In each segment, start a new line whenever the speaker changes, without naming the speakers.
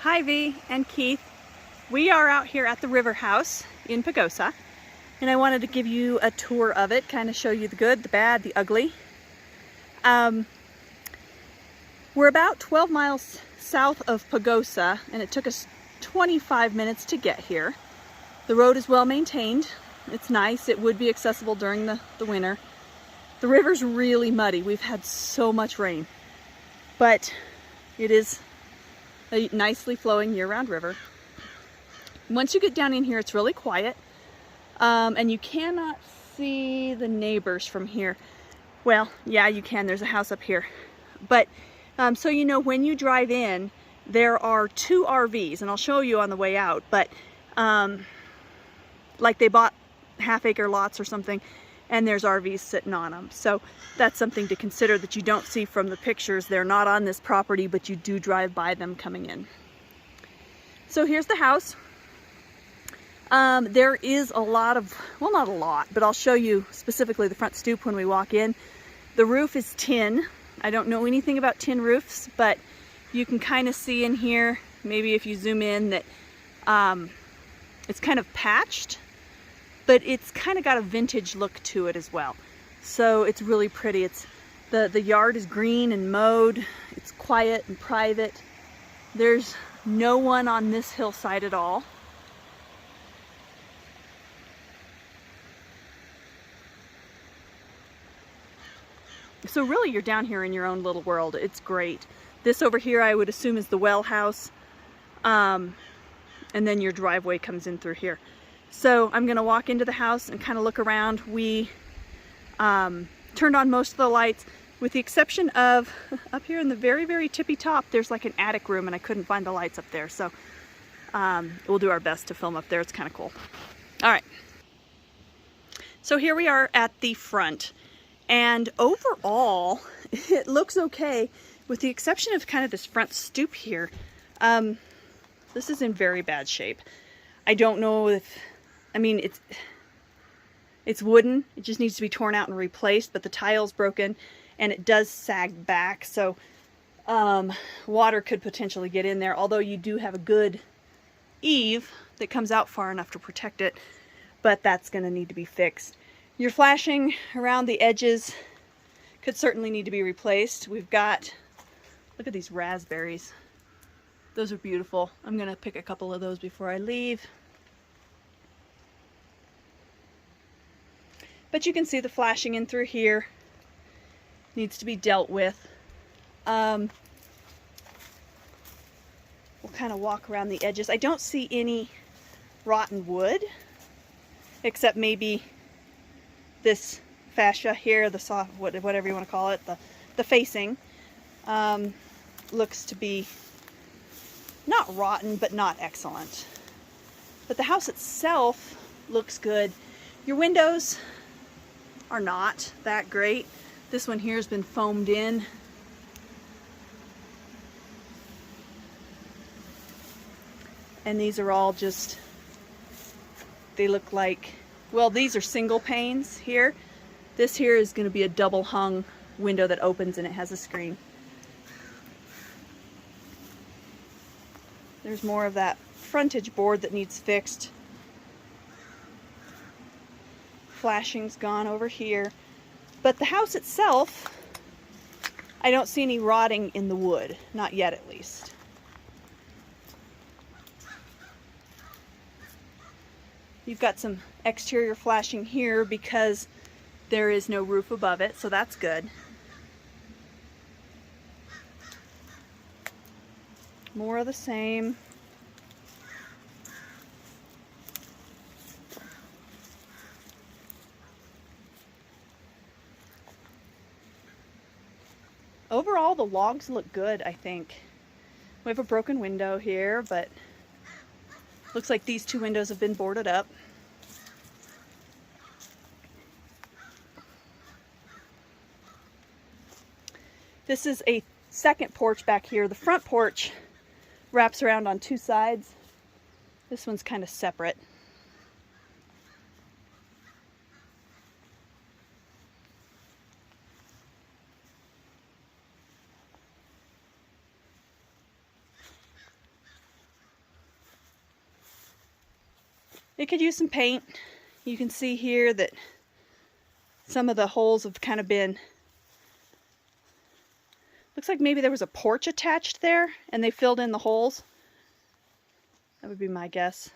Hi V and Keith. We are out here at the River House in Pagosa, and I wanted to give you a tour of it, kind of show you the good, the bad, the ugly. We're about 12 miles south of Pagosa, and it took us 25 minutes to get here. The road is well maintained. It's nice. It would be accessible during the winter. The river's really muddy. We've had so much rain, but it is a nicely flowing year-round river. Once you get down in here, it's really quiet, and you cannot see the neighbors from here. Well, yeah, you can. There's a house up here. But so you know, when you drive in, there are 2 RVs, and I'll show you on the way out, but like they bought half-acre lots or something, and there's RVs sitting on them. So that's something to consider that you don't see from the pictures. They're not on this property, but you do drive by them coming in. So here's the house. There is a lot of, well, not a lot, but I'll show you specifically the front stoop when we walk in. The roof is tin. I don't know anything about tin roofs, but you can kind of see in here, maybe if you zoom in, that it's kind of patched, but it's kind of got a vintage look to it as well. So it's really pretty. It's the yard is green and mowed. It's quiet and private. There's no one on this hillside at all. So really you're down here in your own little world. It's great. This over here I would assume is the well house. And then your driveway comes in through here. So I'm gonna walk into the house and kind of look around. We turned on most of the lights, with the exception of up here in the very, very tippy top, there's like an attic room, and I couldn't find the lights up there. So we'll do our best to film up there. It's kind of cool. All right. So here we are at the front. And overall, it looks okay, with the exception of kind of this front stoop here. This is in very bad shape. I don't know if, I mean, it's wooden. It just needs to be torn out and replaced, but the tile's broken and it does sag back. So water could potentially get in there, although you do have a good eave that comes out far enough to protect it, but that's going to need to be fixed. Your flashing around the edges could certainly need to be replaced. We've got, look at these raspberries. Those are beautiful. I'm gonna pick a couple of those before I leave. But you can see the flashing in through here. Needs to be dealt with. We'll kind of walk around the edges. I don't see any rotten wood, except maybe this fascia here, the soft, whatever you want to call it, the facing, looks to be not rotten, but not excellent. But the house itself looks good. Your windows are not that great. This one here has been foamed in. And these are all just, they look like, well, these are single panes here. This here is going to be a double hung window that opens, and it has a screen. There's more of that frontage board that needs fixed. Flashing's gone over here. But the house itself, I don't see any rotting in the wood. Not yet, at least. You've got some exterior flashing here because there is no roof above it, so that's good. More of the same. Overall, the logs look good, I think. We have a broken window here, but looks like these 2 windows have been boarded up. This is a second porch back here. The front porch wraps around on 2 sides. This one's kind of separate. It could use some paint. You can see here that some of the holes have kind of been, looks like maybe there was a porch attached there and they filled in the holes. That would be my guess.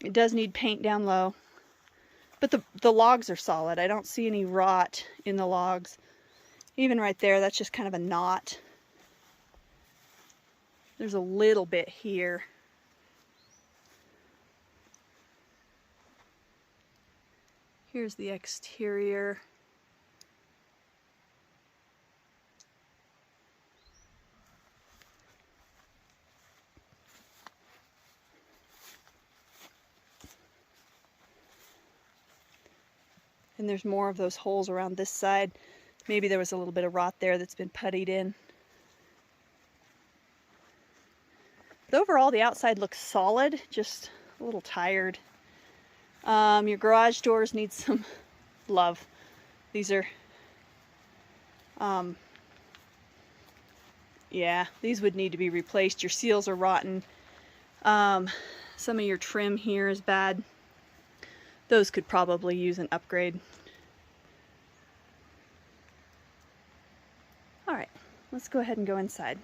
It does need paint down low. But the logs are solid. I don't see any rot in the logs. Even right there, that's just kind of a knot. There's a little bit here. Here's the exterior. And there's more of those holes around this side. Maybe there was a little bit of rot there that's been puttied in. But overall, the outside looks solid, just a little tired. Your garage doors need some love. These are, yeah, these would need to be replaced. Your seals are rotten. Some of your trim here is bad. Those could probably use an upgrade. All right, let's go ahead and go inside.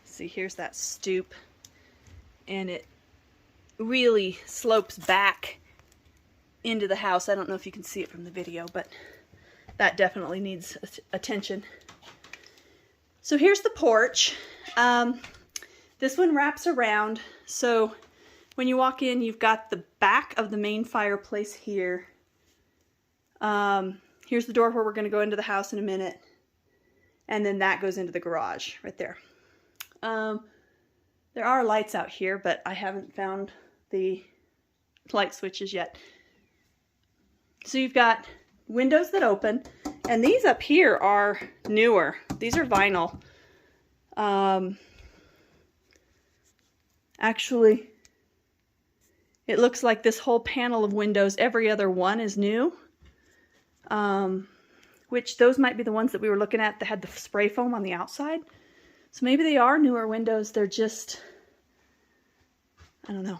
See, here's that stoop, and it really slopes back into the house. I don't know if you can see it from the video, but that definitely needs attention. So here's the porch. This one wraps around, so when you walk in, you've got the back of the main fireplace here. Here's the door where we're going to go into the house in a minute, and then that goes into the garage right there. There are lights out here, but I haven't found the light switches yet. So you've got windows that open, and these up here are newer. These are vinyl. Actually, it looks like this whole panel of windows, every other one is new. Which those might be the ones that we were looking at that had the spray foam on the outside. So maybe they are newer windows, they're just, I don't know.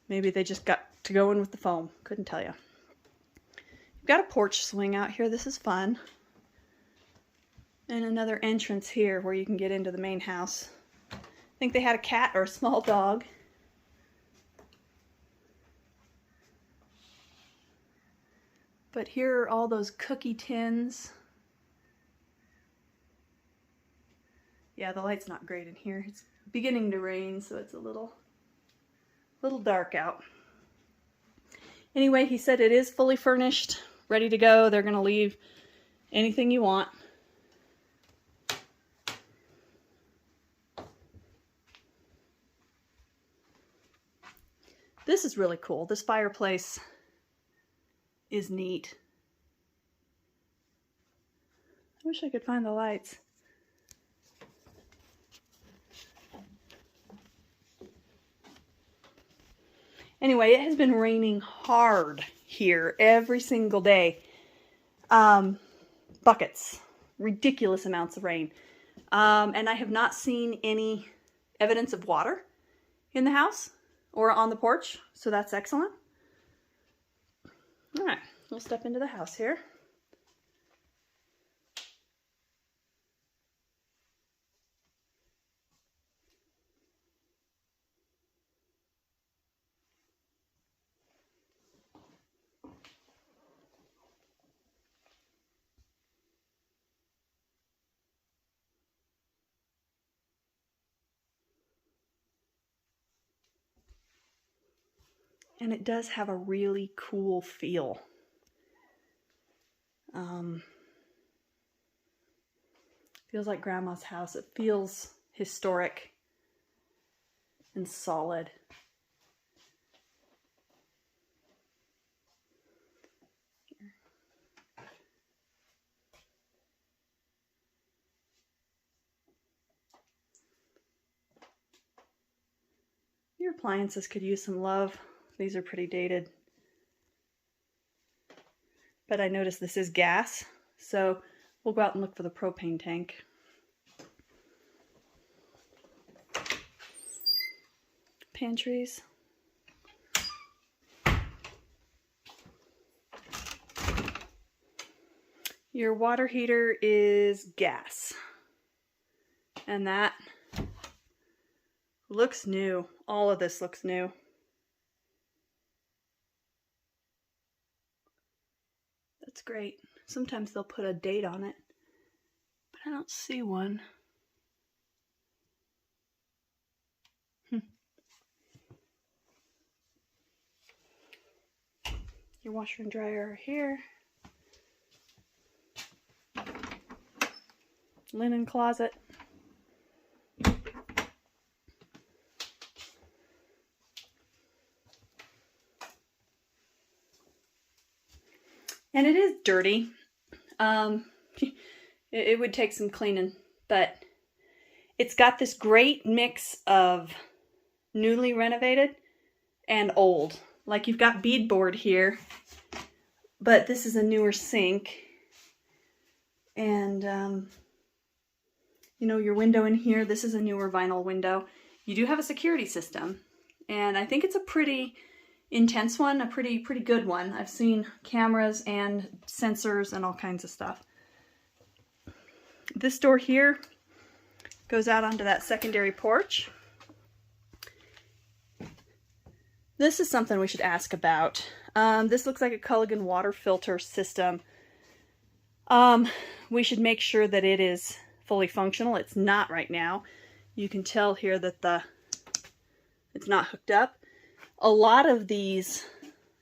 Maybe they just got to go in with the foam. Couldn't tell you. You've got a porch swing out here. This is fun. And another entrance here where you can get into the main house. I think they had a cat or a small dog. But here are all those cookie tins. Yeah, the light's not great in here. It's beginning to rain, so it's a little dark out. Anyway, he said it is fully furnished, ready to go. They're going to leave anything you want. This is really cool. This fireplace is neat. I wish I could find the lights. Anyway, it has been raining hard here every single day. Buckets, ridiculous amounts of rain. And I have not seen any evidence of water in the house or on the porch, so that's excellent. All right, we'll step into the house here. And it does have a really cool feel. Feels like Grandma's house. It feels historic and solid. Your appliances could use some love. These are pretty dated. But I noticed this is gas, so we'll go out and look for the propane tank. Pantries. Your water heater is gas. And that looks new. All of this looks new. That's great. Sometimes they'll put a date on it, but I don't see one. Your washer and dryer are here. Linen closet. And it is dirty. It would take some cleaning, but it's got this great mix of newly renovated and old. Like you've got beadboard here, but this is a newer sink. And, you know, your window in here, this is a newer vinyl window. You do have a security system, and I think it's a pretty intense one, a pretty good one. I've seen cameras and sensors and all kinds of stuff. This door here goes out onto that secondary porch. This is something we should ask about. This looks like a Culligan water filter system. We should make sure that it is fully functional. It's not right now. You can tell here that it's not hooked up. A lot of these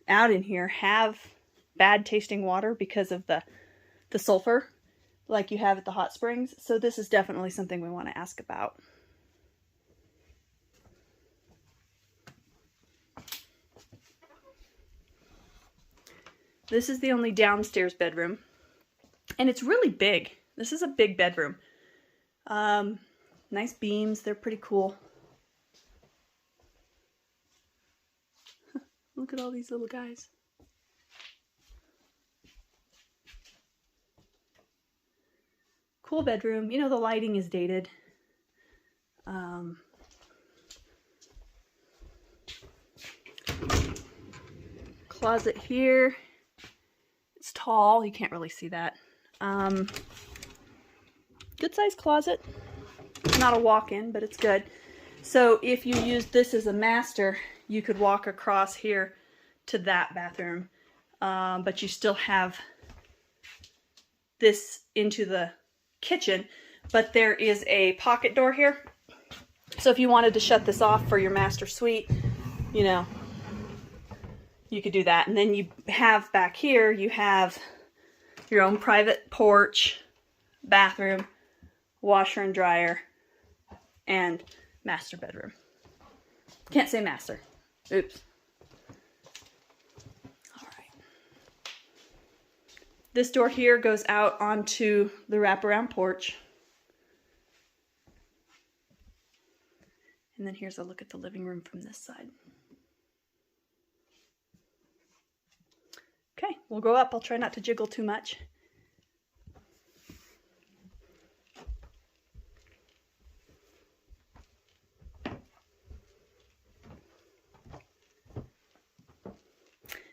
out in here have bad tasting water because of the sulfur, like you have at the hot springs. So this is definitely something we want to ask about. This is the only downstairs bedroom, and it's really big. This is a big bedroom. Nice beams, they're pretty cool. Look at all these little guys. Cool bedroom. You know, the lighting is dated. Closet here. It's tall. You can't really see that. Good sized closet. Not a walk-in, but it's good. So if you use this as a master, you could walk across here to that bathroom, but you still have this into the kitchen, but there is a pocket door here. So if you wanted to shut this off for your master suite, you know, you could do that. And then you have back here, you have your own private porch, bathroom, washer and dryer, and master bedroom. Can't say master. Oops. All right. This door here goes out onto the wraparound porch. And then here's a look at the living room from this side. Okay, we'll go up. I'll try not to jiggle too much.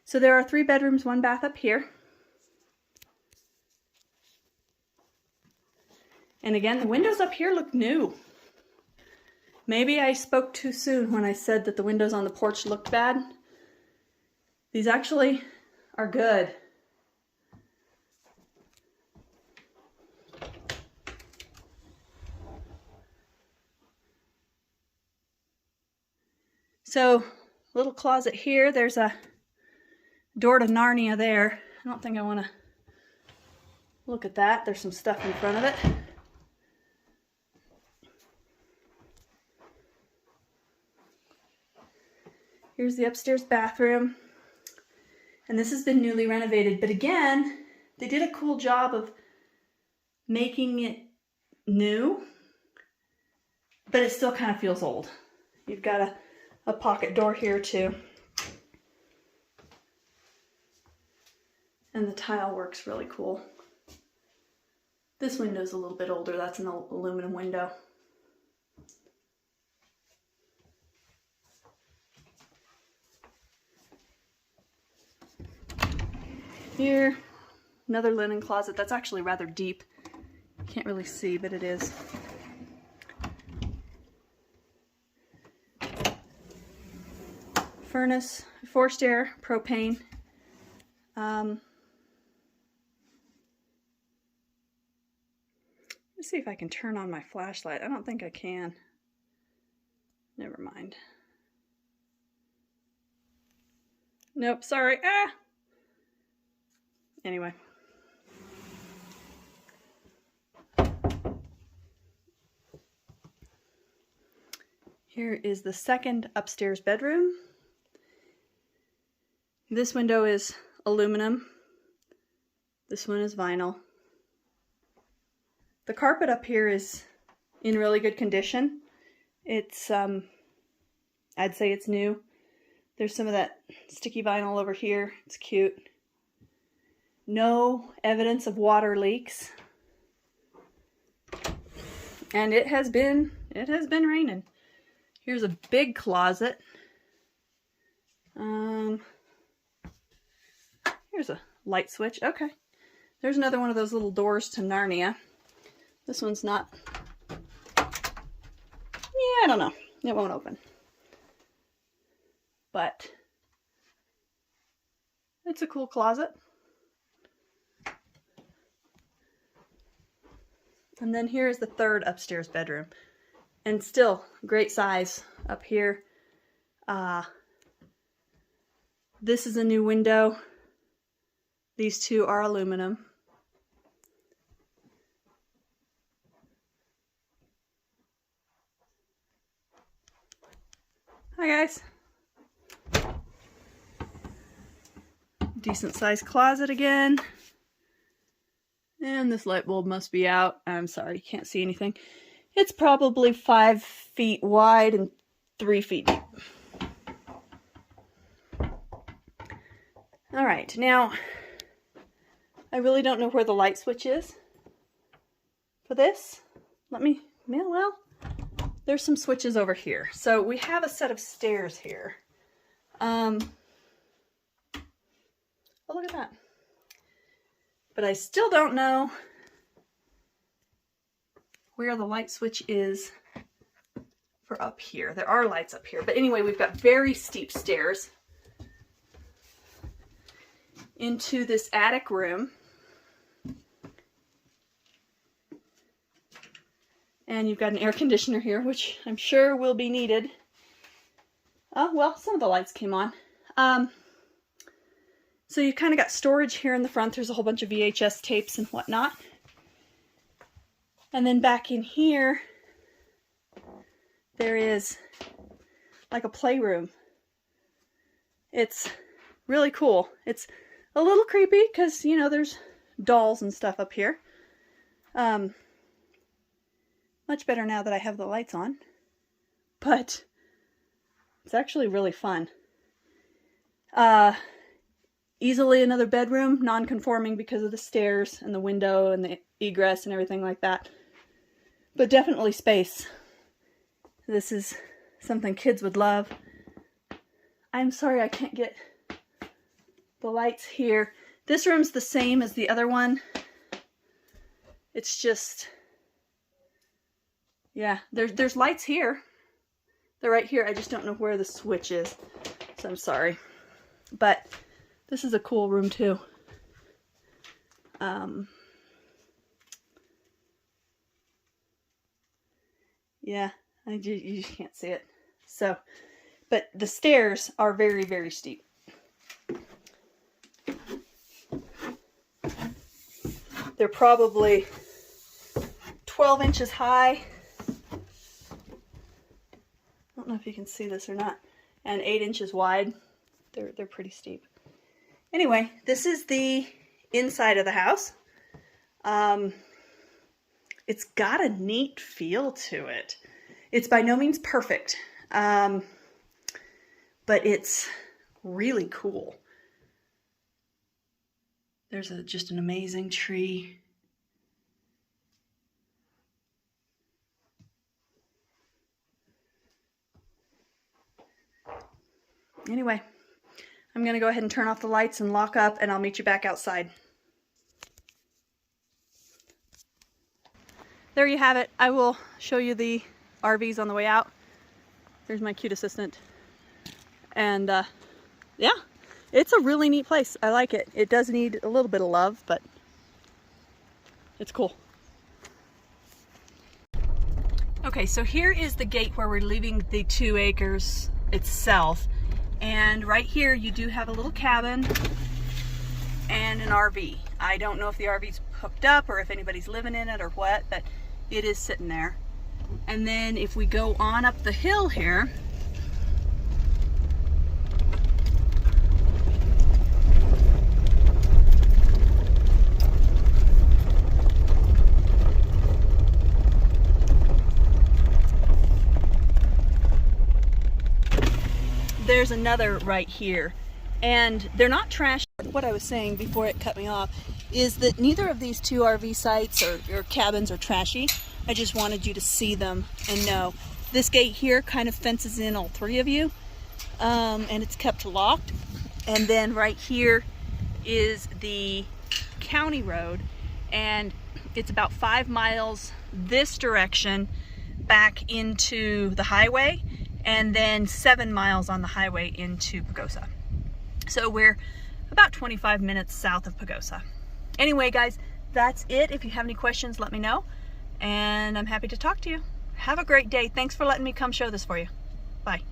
So there are 3 bedrooms, 1 bath up here. And again, the windows up here look new. Maybe I spoke too soon when I said that the windows on the porch looked bad. These actually are good. So, little closet here. There's a door to Narnia there. I don't think I want to look at that. There's some stuff in front of it. Here's the upstairs bathroom. And this has been newly renovated. But again, they did a cool job of making it new, but it still kind of feels old. You've got a pocket door here too. And the tile work's really cool. This window's a little bit older. That's an aluminum window. Here, another linen closet. That's actually rather deep. Can't really see, but it is. Furnace, forced air, propane. Let's see if I can turn on my flashlight. I don't think I can. Never mind. Nope, sorry. Ah! Anyway. Here is the second upstairs bedroom. This window is aluminum. This one is vinyl. The carpet up here is in really good condition. It's, I'd say it's new. There's some of that sticky vinyl over here. It's cute. No evidence of water leaks. And it has been raining. Here's a big closet. Here's a light switch. Okay. There's another one of those little doors to Narnia. This one's not... Yeah, I don't know. It won't open. But it's a cool closet. And then here's the third upstairs bedroom. And still great size up here. This is a new window. These two are aluminum. Hi guys. Decent sized closet again. And this light bulb must be out. I'm sorry, you can't see anything. It's probably 5 feet wide and 3 feet deep. All right, now I really don't know where the light switch is for this. Well, there's some switches over here. So we have a set of stairs here. Oh, look at that. But I still don't know where the light switch is for up here. There are lights up here. But anyway, we've got very steep stairs into this attic room. And you've got an air conditioner here, which I'm sure will be needed. Oh, well, some of the lights came on. So you've kind of got storage here in the front. There's a whole bunch of VHS tapes and whatnot. And then back in here, there is like a playroom. It's really cool. It's a little creepy because, you know, there's dolls and stuff up here. Much better now that I have the lights on. But it's actually really fun. Easily another bedroom, non-conforming because of the stairs and the window and the egress and everything like that. But definitely space. This is something kids would love. I'm sorry I can't get the lights here. This room's the same as the other one. It's just, yeah, there's lights here. They're right here. I just don't know where the switch is. So I'm sorry. But this is a cool room too. Yeah, you just can't see it. So, but the stairs are very, very steep. They're probably 12 inches high. I don't know if you can see this or not. And 8 inches wide. They're pretty steep. Anyway, this is the inside of the house. It's got a neat feel to it. It's by no means perfect, but it's really cool. There's just an amazing tree. Anyway, I'm gonna go ahead and turn off the lights and lock up, and I'll meet you back outside. There you have it. I will show you the RVs on the way out. There's my cute assistant. And yeah, it's a really neat place. I like it. It does need a little bit of love, but it's cool. Okay, so here is the gate where we're leaving the 2 acres itself. And right here you do have a little cabin and an RV. I don't know if the RV's hooked up or if anybody's living in it or what, but it is sitting there. And then if we go on up the hill here, there's another right here, and they're not trash. What I was saying before it cut me off is that neither of these 2 RV sites or cabins are trashy. I just wanted you to see them and know. This gate here kind of fences in all 3 of you, and it's kept locked. And then right here is the county road, and it's about 5 miles this direction back into the highway, and then 7 miles on the highway into Pagosa. So we're about 25 minutes south of Pagosa. Anyway, guys, that's it. If you have any questions, let me know, and I'm happy to talk to you. Have a great day. Thanks for letting me come show this for you. Bye.